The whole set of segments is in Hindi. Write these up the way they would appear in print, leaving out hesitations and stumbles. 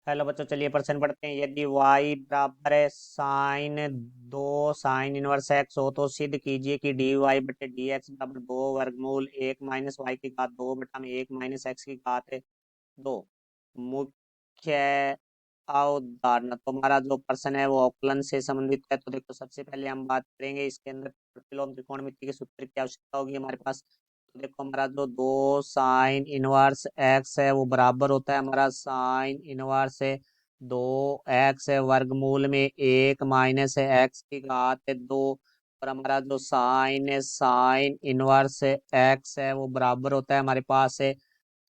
हेलो बच्चों, चलिए प्रश्न पढ़ते हैं। यदि y बराबर है साइन दो साइन इनवर्स एक्स हो तो सिद्ध कीजिए कि डी वाई बटे डी एक्स बराबर दो वर्गमूल एक माइनस वाई की घात दो बटा में एक माइनस एक्स की घात है दो। मुख्य अवधारणा। तो हमारा जो प्रश्न है वो अवकलन से संबंधित है। तो देखो, सबसे पहले हम बात करेंगे इसके अंदर प्रतिलोम त्रिकोणमिति के सूत्र की आवश्यकता होगी हमारे पास। तो देखो, हमारा जो दो साइन इनवर्स एक्स है वो बराबर होता है हमारा साइन इनवर्स है दो एक्स है वर्गमूल में एक माइनस है एक्स की घात है दो। और हमारा जो साइन है साइन इनवर्स एक्स है वो बराबर होता है हमारे पास है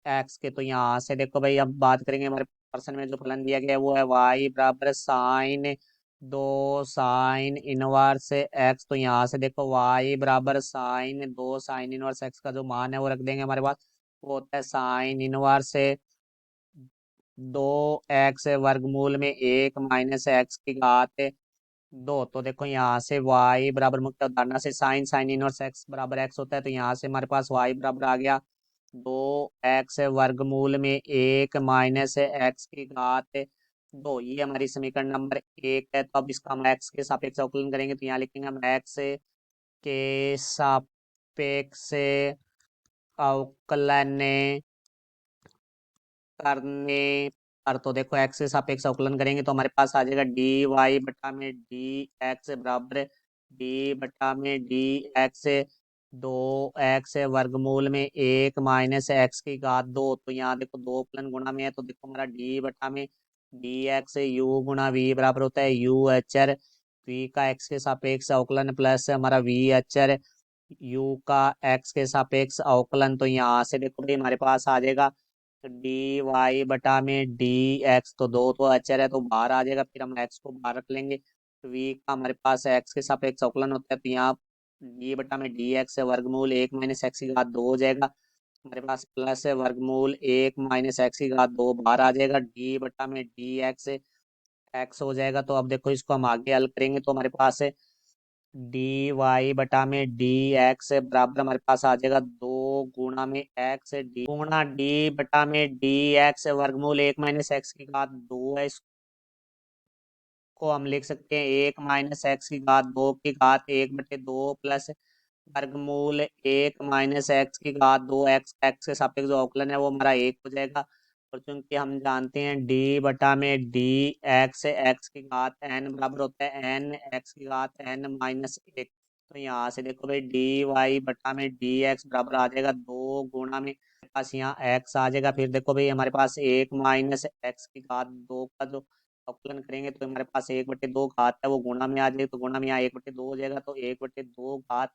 एक्स के। तो यहाँ से देखो भाई, अब बात करेंगे हमारे प्रश्न में जो फलन दिया गया है वो है वाई बराबर साइन दो साइन इनवर्स एक्स। तो यहाँ से देखो वाई बराबर साइन दो साइन इनवर्स एक्स का जो मान है वो रख देंगे हमारे पास। वो होता है साइन इनवर्स दो एक्स वर्गमूल में एक माइनस एक्स की घात है दो। तो देखो, यहाँ से y बराबर मुख्य अवधारणा से साइन साइन इनवर्स x बराबर x होता है। तो यहाँ से हमारे पास y बराबर आ गया दो एक्स वर्गमूल में एक माइनस एक्स की घात है दो। ये हमारी समीकरण नंबर एक है। तो अब इसका हम x के सापेक्ष अवकलन करेंगे। तो यहाँ लिखेंगे हम x के सापेक्ष अवकलन करने पर। तो देखो, एक्स के सापेक्ष अवकलन करेंगे तो हमारे पास आ जाएगा डी वाई बटा में डी एक्स बराबर डी बटा में डी एक्स दो एक्स वर्गमूल में एक माइनस एक्स की घात दो। तो यहाँ देखो, दो फलन गुणा में है तो देखो हमारा डी बटा में डी एक्स यू गुणा वी बराबर होता है यू एच आर वी का एक्स के सापेक्ष अवकलन प्लस हमारा वी एच आर यू का एक्स के सापेक्ष अवकलन। तो यहाँ से देखो भाई, हमारे पास आ जाएगा डी वाई बटा में डी एक्स। तो दो तो अचर है तो बाहर आ जाएगा, फिर हम एक्स को बाहर रख लेंगे। वी का हमारे पास एक्स के सापेक्ष अवकलन होता है। तो यहाँ डी बटा में डी एक्स वर्गमूल एक माइनस एक्स की घात दो हो जाएगा हमारे पास, प्लस है वर्गमूल एक माइनस एक्स की घात दो बाहर आ जाएगा। डी बटा में डी एक्स एक्स हो जाएगा। तो अब देखो, इसको हम आगे हल करेंगे तो हमारे पास है डी वाई बटा में डी एक्स बराबर हमारे पास आ जाएगा दो गुणा में एक्स डी गुणा डी बटा में डी एक्स वर्गमूल एक माइनस एक्स की घात दो है। इसको हम लिख सकते हैं एक माइनस एक्स की घात दो की घात एक बटे दो प्लस वर्गमूल एक माइनस एक्स की घात दो। एक्स एक्स के सापेक्ष जो अवकलन है वो हमारा एक हो जाएगा। और चूंकि हम जानते हैं डी बटा में डी एक्स एक्स की घात एन बराबर होता है एन एक्स की घात एन माइनस एक। तो यहाँ से देखो भाई, डी वाई बटा में डी एक्स बराबर आ जाएगा दो गुणा में हमारे पास यहाँ एक्स आ जाएगा। फिर देखो भाई, हमारे पास एक माइनस एक्स की घात दो का जो अवकलन करेंगे तो हमारे पास एक बटे दो घात है वो गुणा में आ जाएगा। तो गुणा में यहाँ एक बटे दो हो जाएगा। तो एक बटे दो घात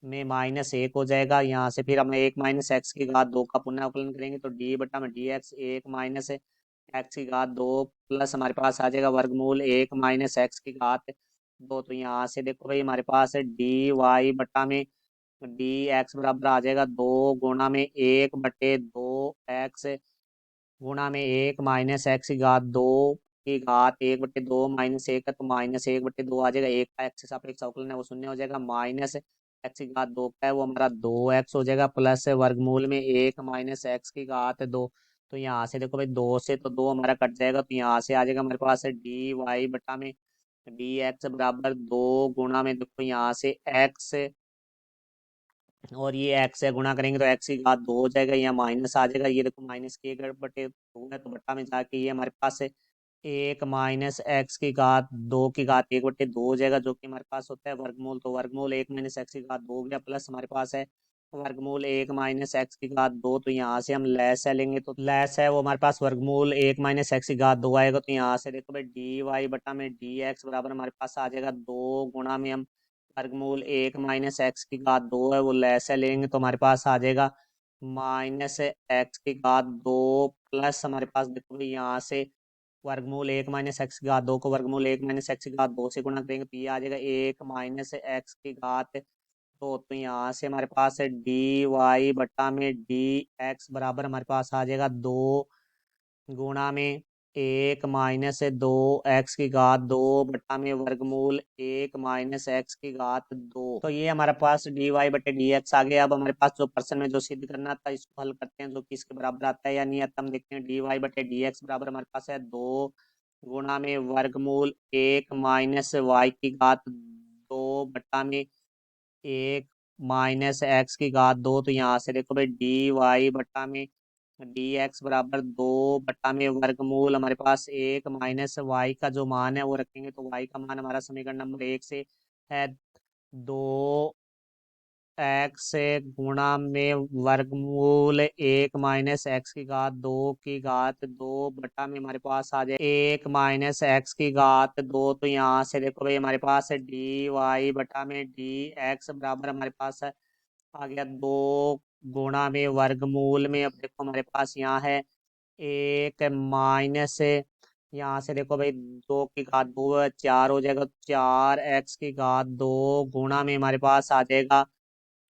में माइनस एक हो जाएगा। यहाँ से फिर हम एक माइनस एक्स की घात दो का पुनः अवकलन करेंगे तो डी बटा में डी एक्स एक माइनस एक्स की घात दो प्लस हमारे पास आ जाएगा वर्गमूल एक माइनस एक्स की घात दो। तो यहाँ से देखो भाई, हमारे पास है डी वाई बटा में डी एक्स बराबर आ जाएगा दो गुणा में एक बटे दो एक्स गुणा में एक माइनस एक्स की घात एक बटे दो माइनस एक है। तो माइनस एक बटे दो आ जाएगा। एक का एक्स के सापेक्ष अवकलन है वो शून्य हो जाएगा। माइनस एक्स की घात दो का है वो हमारा दो एक्स हो जाएगा प्लस वर्गमूल में एक माइनस एक्स की घात दो। तो यहाँ से देखो भाई, दो से तो दो हमारा कट जाएगा। तो यहाँ से आ जाएगा हमारे पास डी वाई बटा में डी एक्स बराबर दो गुणा में देखो यहाँ से एक्स और ये एक्स है गुणा करेंगे तो एक्स की घात दो हो जाएगा। यहाँ माइनस आ जाएगा। ये देखो, माइनस के अगर बटे दो है तो बट्टा में जाके ये हमारे पास है एक माइनस एक्स की घात दो की घात एक बटे दो हो जाएगा, जो कि हमारे पास होता है वर्गमूल। तो वर्गमूल एक माइनस एक्स की घात दो हो गया प्लस हमारे पास है वर्गमूल एक माइनस एक्स की घात दो। तो यहाँ से हम लेस है लेंगे तो लेस है वो हमारे पास वर्गमूल एक माइनस एक्स की घात दो आएगा। तो यहाँ से देखो भाई, डी वाई बटा में डी एक्स बराबर हमारे पास आ जाएगा दो गुणा में हम वर्गमूल एक माइनस एक्स की घात दो है वो लेस है लेंगे तो हमारे पास आ जाएगा माइनस एक्स की घात दो प्लस हमारे पास देखो भाई, यहाँ से वर्गमूल एक माइनस एक्स की घात दो को वर्गमूल एक माइनस एक्स की घात दो से गुणा करेंगे तो ये आ जाएगा एक माइनस एक्स की घात दो। तो यहाँ से हमारे पास है डी वाई बटा में डी एक्स बराबर हमारे पास आ जाएगा दो गुणा में एक माइनस 2 x की घात 2 बटा में वर्गमूल 1 - x की घात 2। तो ये हमारे पास dy/dx आ गया। अब हमारे पास जो प्रश्न में जो सिद्ध करना था इसको हल करते हैं, जो कि इसके बराबर आता है या नहीं आता हम देखते हैं। dy/dx बराबर हमारे पास है 2 गुणा में वर्गमूल 1 - y की घात 2 बटा में 1 - x की घात 2। तो यहाँ से देखो भाई dy बटा में dx बराबर 2 बटा में वर्गमूल हमारे पास 1 - y का जो मान है वो रखेंगे, तो y का मान हमारा समीकरण नंबर 1 से है 2 x गुणा में वर्गमूल 1 - x की घात 2 बटा में हमारे पास आ जाए 1 - x की घात 2। तो यहाँ से देखो भाई हमारे पास है dy बटा में dx बराबर हमारे पास है आ गया 2 गुणा में वर्गमूल में। अब देखो हमारे पास यहाँ है 1 - यहाँ से देखो भाई 2 की घात 2 4 हो जाएगा, 4 x की घात 2 गुणा में हमारे पास आ जाएगा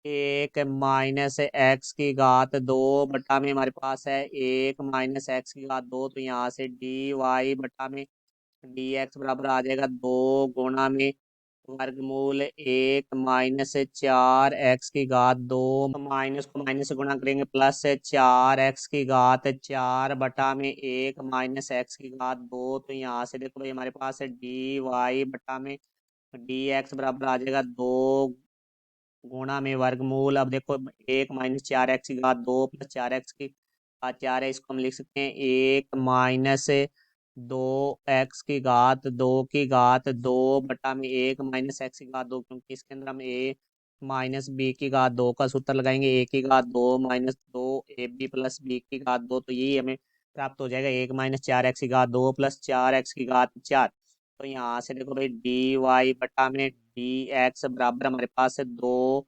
1 - x की घात 2 बटा में हमारे पास है 1 - x की घात 2। तो यहाँ से dy बटा में dx बराबर आ जाएगा 2 गुणा में वर्गमूल 1 - 4 x की घात 2। माइनस को माइनस से गुणा करेंगे प्लस 4 x की घात 4 बटा में 1 - x की घात 2। तो यहाँ से देखो भाई हमारे पास है dy बटा में dx बराबर आ जाएगा 2 गुणा में वर्गमूल। अब देखो 1 - 4 x की घात 2 प्लस 4 x की घात 4 है, इसको हम लिख सकते हैं 1 - 2 x की घात 2 बटा में 1 - x की घात 2, क्योंकि इसके अंदर हम a - b की घात 2 का सूत्र लगाएंगे। a की घात 2 - 2ab + b की घात 2, तो यही हमें प्राप्त हो जाएगा 1 - 4 x की घात 2 प्लस 4 x की घात 4। तो यहाँ से देखो भाई dy बटा में dx बराबर हमारे पास है 2।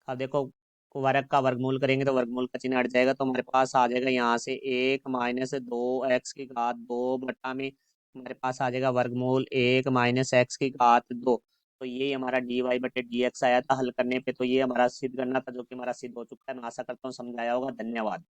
अब देखो वर्ग का वर्गमूल करेंगे तो वर्गमूल का चिन्ह हट जाएगा, तो हमारे पास आ जाएगा यहाँ से 1 - 2 x की घात 2 बटा में हमारे पास आ जाएगा वर्गमूल 1 - x की घात 2। तो ये हमारा dy/dx आया था हल करने पे। तो ये हमारा सिद्ध करना था, जो कि हमारा सिद्ध हो चुका है। मैं आशा करता हूँ समझ आया होगा। धन्यवाद।